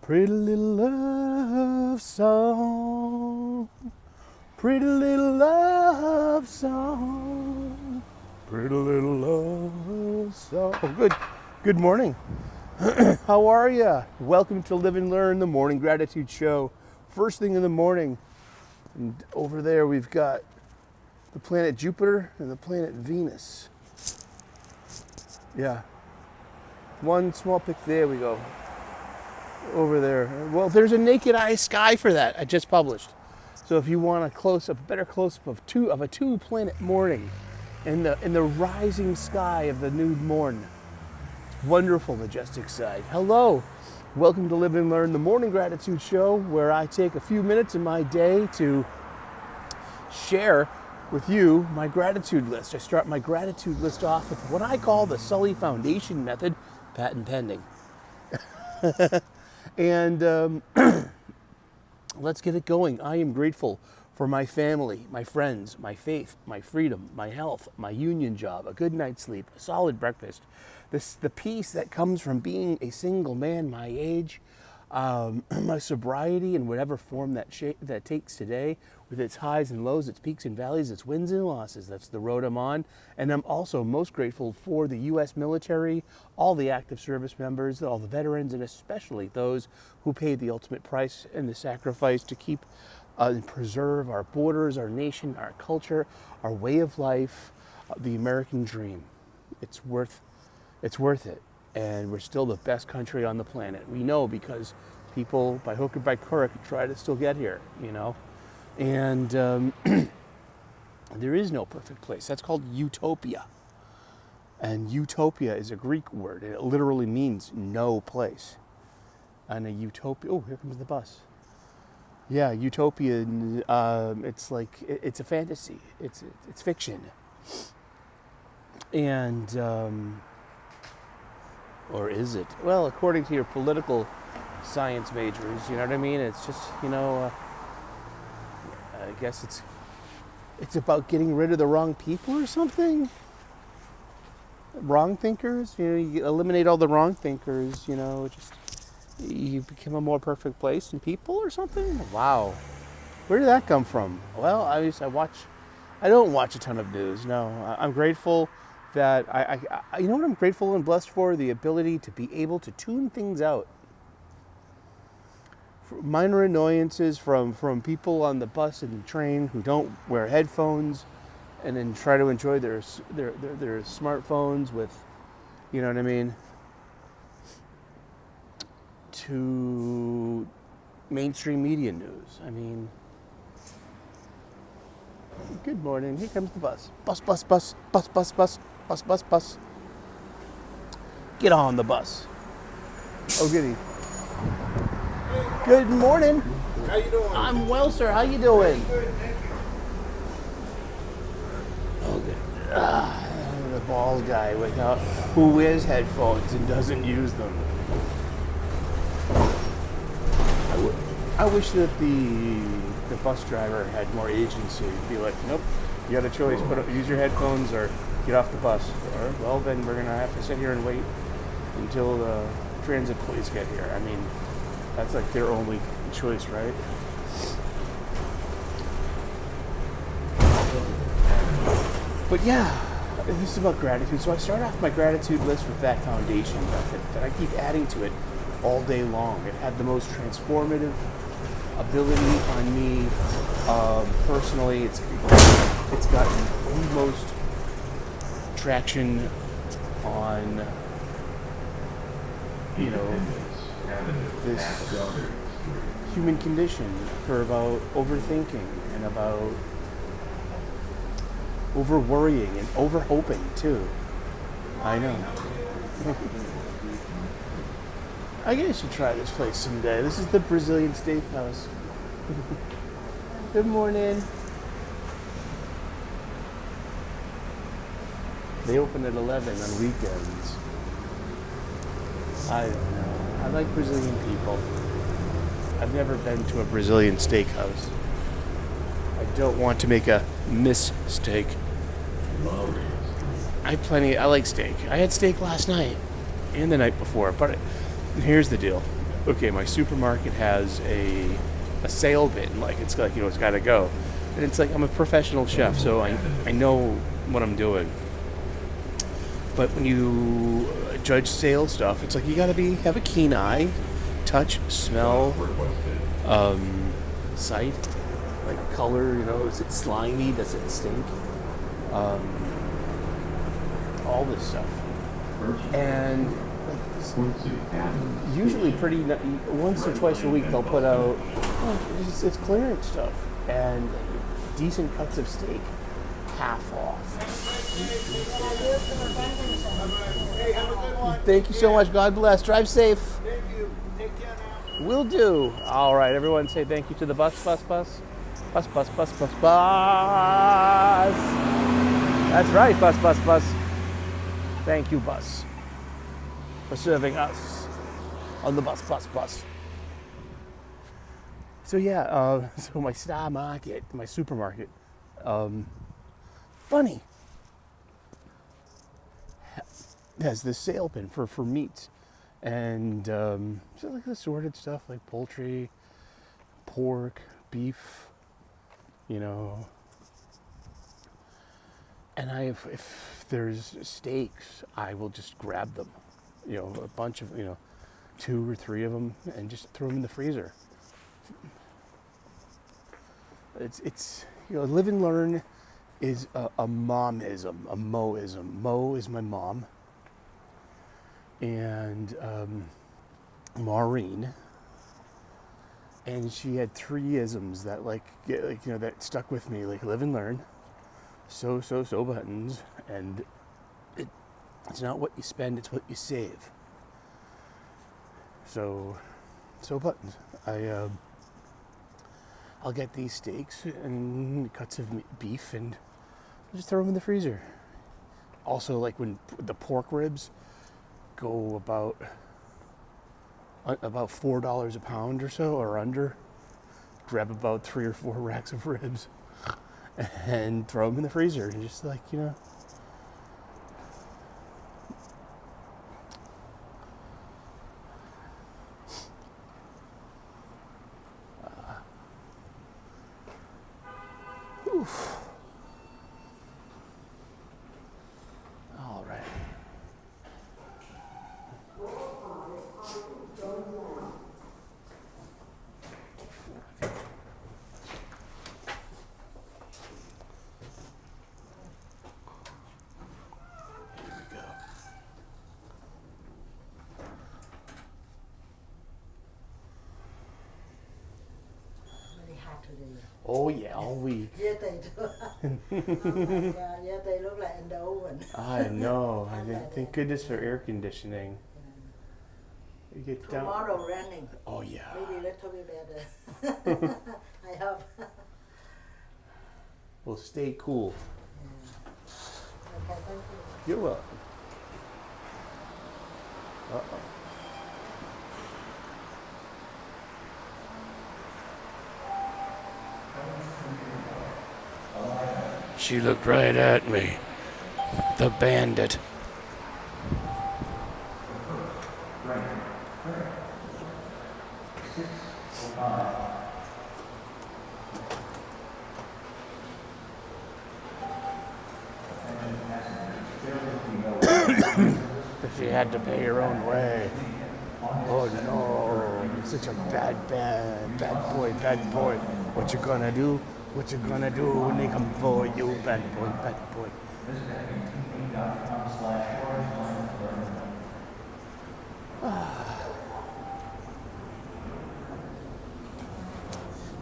Pretty little love song, pretty little love song, pretty little love song. Oh, good morning. How are you? Welcome to Live and Learn, the Morning Gratitude Show. First thing in the morning, and over there we've got the planet Jupiter and the planet Venus. Yeah, one small pic. There we go. Over there. Well, there's a naked eye sky for that. I just published. So if you want a better close-up of a two-planet morning in the rising sky of the new morn. Wonderful, majestic sight. Hello. Welcome to Live and Learn, the Morning Gratitude Show, where I take a few minutes in my day to share with you my gratitude list. I start my gratitude list off with what I call the Sully Foundation method, patent pending. And let's get it going. I am grateful for my family, my friends, my faith, my freedom, my health, my union job, a good night's sleep, a solid breakfast, the peace that comes from being a single man my age, my sobriety in whatever form that takes today, with its highs and lows, its peaks and valleys, its wins and losses. That's the road I'm on. And I'm also most grateful for the U.S. military, all the active service members, all the veterans, and especially those who paid the ultimate price and the sacrifice to keep and preserve our borders, our nation, our culture, our way of life, the American dream. It's worth it. And we're still the best country on the planet. We know because people, by hook or by crook, try to still get here, you know. And there is no perfect place. That's called utopia. And utopia is a Greek word. And it literally means no place. And a utopia, oh, here comes the bus. Yeah, utopia, it's like, it's a fantasy. It's fiction. And, or is it? Well, according to your political science majors, you know what I mean? It's just, I guess it's about getting rid of the wrong people or something. Wrong thinkers, you eliminate all the wrong thinkers, just you become a more perfect place in people or something. Wow, where did that come from? Well, I don't watch a ton of news. No, I'm grateful that I you know what I'm grateful and blessed for? The ability to be able to tune things out. Minor annoyances from people on the bus and the train who don't wear headphones and then try to enjoy their smartphones with, you know what I mean, to mainstream media news. I mean, good morning. Here comes the bus. Bus, bus, bus, bus, bus, bus, bus, bus, bus. Get on the bus. Oh, goody. Good morning. How you doing? I'm well, sir. How you doing? Good, thank you. Oh, good. The bald guy who wears headphones and doesn't use them. I wish that the bus driver had more agency. Be like, nope, you got a choice. Use your headphones or get off the bus. Or, well, then we're gonna have to sit here and wait until the transit police get here. I mean, that's like their only choice, right? But yeah, this is about gratitude. So I start off my gratitude list with that foundation method that I keep adding to it all day long. It had the most transformative ability on me personally. It's gotten the most traction on, this human condition for about overthinking and about over worrying and over hoping too. I know. I guess you should try this place someday. This is the Brazilian Steakhouse. Good morning. They open at 11 on weekends. I don't know. I like Brazilian people. I've never been to a Brazilian steakhouse. I don't want to make a mistake. I like steak. I had steak last night and the night before, but here's the deal. okay, my supermarket has a sale bin, like it's like, it's got to go. And it's like I'm a professional chef, so I know what I'm doing. But when you judge sale stuff, it's like you got to have a keen eye, touch, smell, sight, like color. Is it slimy? Does it stink? All this stuff, and usually once or twice a week they'll put out it's clearance stuff and decent cuts of steak half off. Thank you so much. God bless. Drive safe. Thank you. Take care now. Will do. All right, everyone say thank you to the bus. Bus. That's right, bus. Thank you, bus, for serving us on the bus. So yeah, so my Star Market, my supermarket, funny, has this sale bin for meats, and so like assorted stuff like poultry, pork, beef, and if there's steaks, I will just grab them, a bunch of, 2 or 3 of them, and just throw them in the freezer. It's live and learn is a momism, a moism. Mo is my mom, and Maureen, and she had 3 isms that that stuck with me, like live and learn, so buttons, and it's not what you spend, it's what you save. So buttons. I'll get these steaks and cuts of beef and just throw them in the freezer. Also, like when the pork ribs go about $4 a pound or so, or under, grab about 3 or 4 racks of ribs and throw them in the freezer, and just all right. Oh yeah, all week. Yeah, they do. Yeah, they look like in the oven. I know. Thank goodness for air conditioning. You get down. Tomorrow raining. Oh yeah. Maybe a little bit better. I hope. Well, stay cool. Yeah. Okay, thank you. You're welcome. Uh-oh. She looked right at me. The bandit. She had to pay her own way. Oh no, such a bad boy. What you gonna do? What you gonna do when they come for you, bad boy?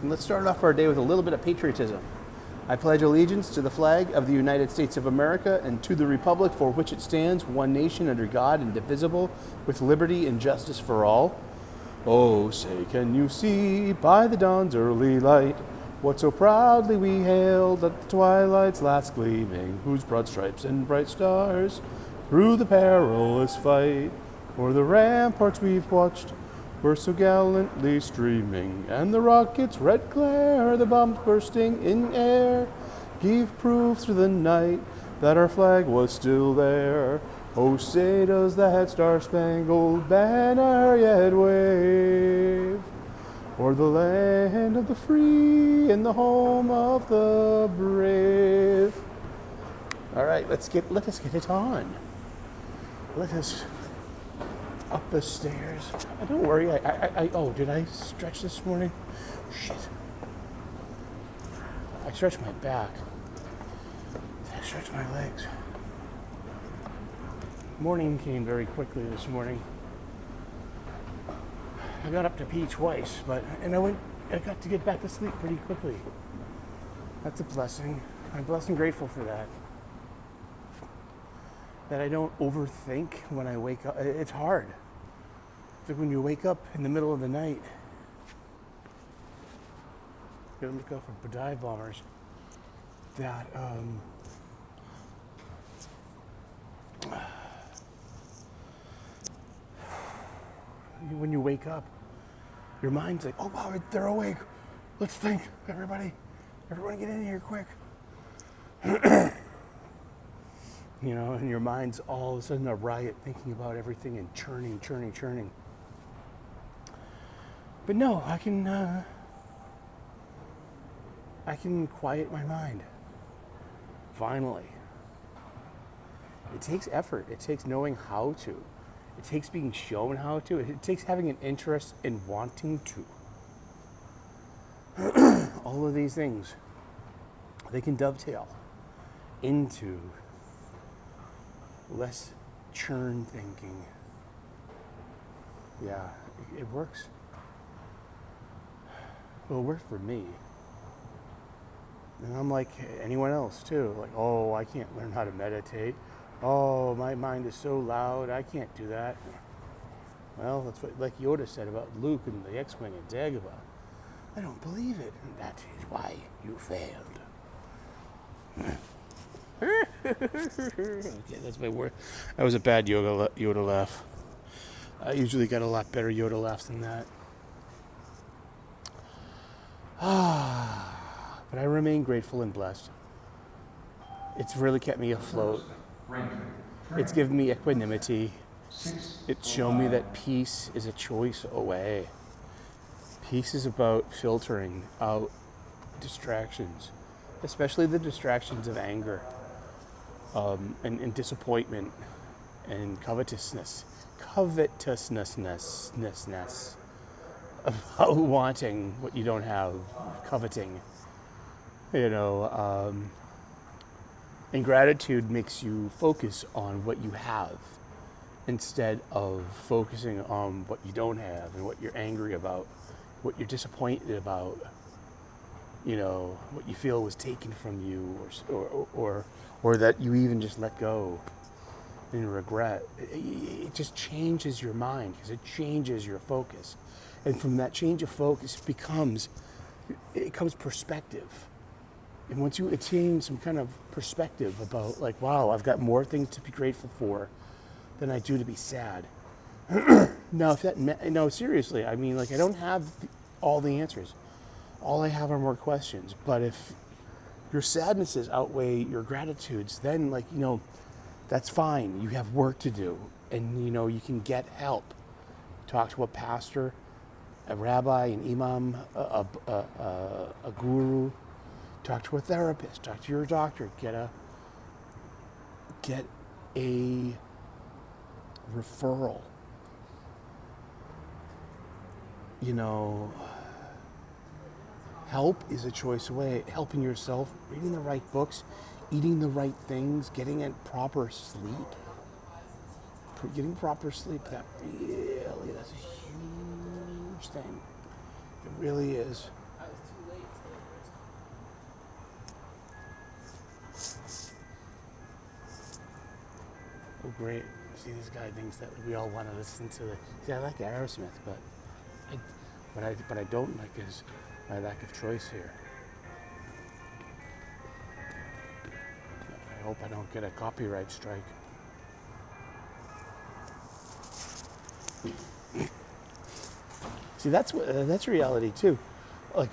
And let's start off our day with a little bit of patriotism. I pledge allegiance to the flag of the United States of America and to the republic for which it stands, one nation under God, indivisible, with liberty and justice for all. Oh, say, can you see by the dawn's early light what so proudly we hailed at the twilight's last gleaming, whose broad stripes and bright stars through the perilous fight o'er the ramparts we've watched were so gallantly streaming, and the rocket's red glare, the bombs bursting in air, gave proof through the night that our flag was still there. Oh, say does that star-spangled banner yet wave o'er the land of the free and the home of the brave. All right, let us get it on. Let us up the stairs. Don't worry. Oh, did I stretch this morning? Shit. I stretched my back. I stretched my legs. Morning came very quickly this morning. I got up to pee twice, I got to get back to sleep pretty quickly. That's a blessing. I'm blessed and grateful for that. That I don't overthink when I wake up. It's hard. It's like when you wake up in the middle of the night. You gotta look out for dive bombers. That, when you wake up, your mind's like, oh wow, they're awake. Let's think, everybody get in here quick. You know, and your mind's all of a sudden a riot, thinking about everything and churning. But no, I can quiet my mind. Finally. It takes effort. It takes knowing how to. It takes being shown how to. It takes having an interest in wanting to. All of these things, they can dovetail into less churn thinking. Yeah, it works. Well, it worked for me. And I'm like anyone else too. Like, oh, I can't learn how to meditate. Oh, my mind is so loud, I can't do that. Well, that's what, like Yoda said about Luke and the X-Wing and Dagobah. I don't believe it. And that is why you failed. Okay, that's my word. That was a bad Yoda laugh. I usually get a lot better Yoda laughs than that. But I remain grateful and blessed. It's really kept me afloat. It's given me equanimity. It's shown me that peace is a choice away. Peace is about filtering out distractions, especially the distractions of anger, and disappointment and covetousness, about wanting what you don't have, coveting, and gratitude makes you focus on what you have instead of focusing on what you don't have and what you're angry about, what you're disappointed about, what you feel was taken from you, or that you even just let go in regret. It just changes your mind because it changes your focus. And from that change of focus comes perspective. And once you attain some kind of perspective about like, wow, I've got more things to be grateful for than I do to be sad. Now, seriously, I mean, like, I don't have all the answers. All I have are more questions. But if your sadnesses outweigh your gratitudes, then, like, that's fine. You have work to do. And, you can get help. Talk to a pastor, a rabbi, an imam, a guru. Talk to a therapist. Talk to your doctor. Get a referral. Help is a choice away. Helping yourself, reading the right books, eating the right things, getting a proper sleep. Getting proper sleep, that's a huge thing. It really is. Oh, great. See, this guy thinks that we all want to listen to I like Aerosmith, but I don't like my lack of choice here. I hope I don't get a copyright strike. See, that's reality too. Like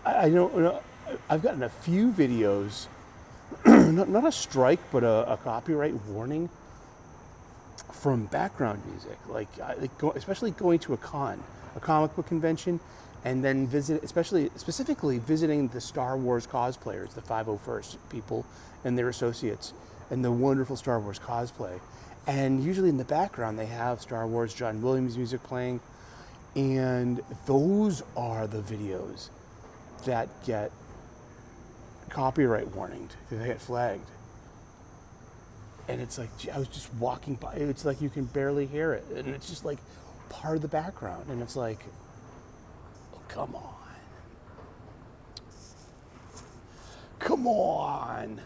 I don't know. I've gotten a few videos not a strike, but a copyright warning from background music. Especially going to a comic book convention, and then specifically visiting the Star Wars cosplayers, the 501st people and their associates, and the wonderful Star Wars cosplay. And usually in the background they have Star Wars John Williams music playing, and those are the videos that get copyright warninged, they get flagged. And it's like, I was just walking by, it's like you can barely hear it, and it's just like part of the background, and it's like, oh, come on. Come on.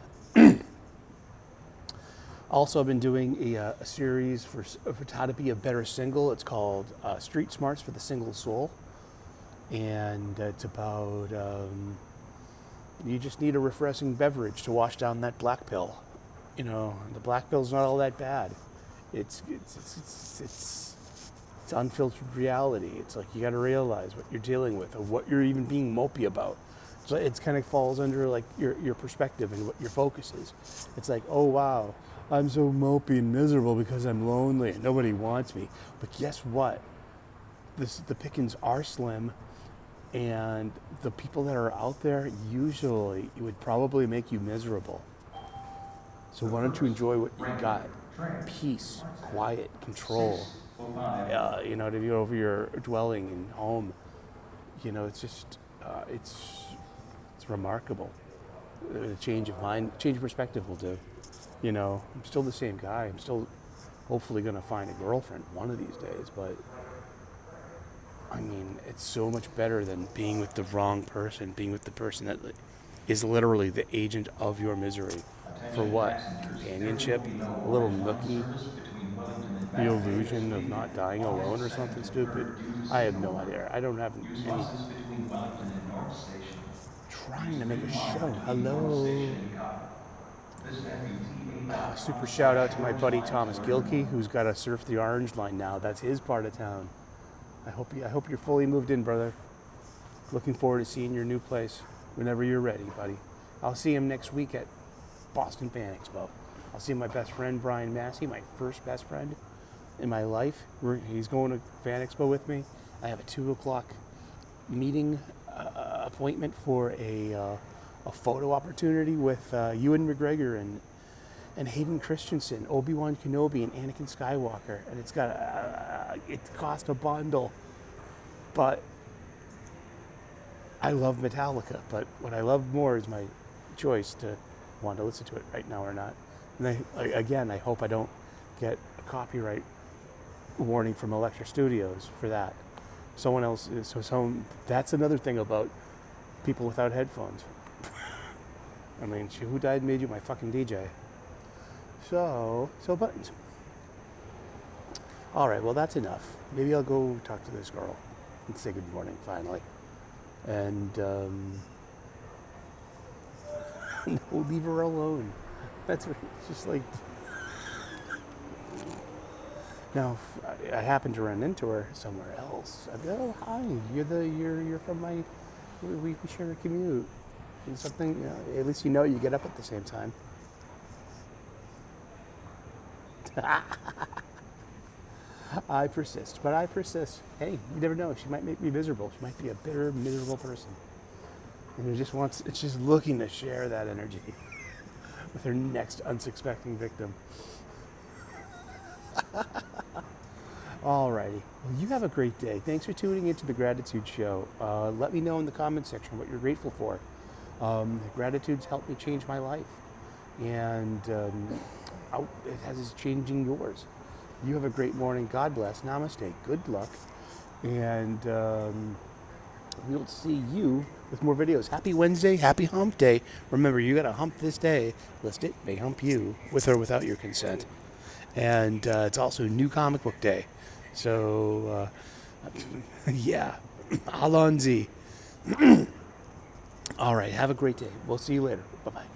Also, I've been doing a series for how to be a better single. It's called Street Smarts for the Single Soul. And it's about, you just need a refreshing beverage to wash down that black pill. You know, the black pill's not all that bad. It's unfiltered reality. It's like you got to realize what you're dealing with, or what you're even being mopey about. So it kind of falls under like your perspective and what your focus is. It's like, oh wow, I'm so mopey and miserable because I'm lonely and nobody wants me. But guess what? The pickings are slim, and the people that are out there usually it would probably make you miserable. So why don't you enjoy what you got? Peace, quiet, control. You know, to be over your dwelling and home. You know, it's just it's remarkable. A change of mind, change of perspective will do. You know, I'm still the same guy. I'm still hopefully going to find a girlfriend one of these days, but I mean, it's so much better than being with the wrong person, being with the person that is literally the agent of your misery. For what? Companionship? A little nookie? The illusion of not dying alone or something stupid? I have no idea. I don't have any... Trying to make a show. Hello. Super shout out to my buddy Thomas Gilkey, who's got to surf the Orange Line now. That's his part of town. I hope you're fully moved in, brother. Looking forward to seeing your new place whenever you're ready, buddy. I'll see him next week at Boston Fan Expo. I'll see my best friend Brian Massey, my first best friend in my life. He's going to Fan Expo with me. I have a 2:00 meeting appointment for a photo opportunity with Ewan McGregor and Hayden Christensen, Obi-Wan Kenobi, and Anakin Skywalker. And it's got it cost a bundle, but I love Metallica. But what I love more is my choice to want to listen to it right now or not. And I hope I don't get a copyright warning from Elektra Studios for that. Someone else is, that's another thing about people without headphones. I mean, who died made you my fucking DJ? So buttons. All right, well, that's enough. Maybe I'll go talk to this girl and say good morning, finally. And, no, leave her alone. That's what, it's just like... Now, if I happen to run into her somewhere else, I'd go, oh, hi, you're from my... We share a commute. And something, you know, at least you get up at the same time. I persist. Hey, you never know. She might make me miserable. She might be a bitter, miserable person. And it's just looking to share that energy with her next unsuspecting victim. Alrighty. Well, you have a great day. Thanks for tuning into the Gratitude Show. Let me know in the comment section what you're grateful for. Gratitude's helped me change my life. And it has changing yours. You have a great morning. God bless. Namaste. Good luck. And we'll see you with more videos. Happy Wednesday. Happy hump day. Remember, you got to hump this day, lest it may hump you, with or without your consent. And it's also New Comic Book Day. So, yeah. Alonzi. All right. Have a great day. We'll see you later. Bye-bye.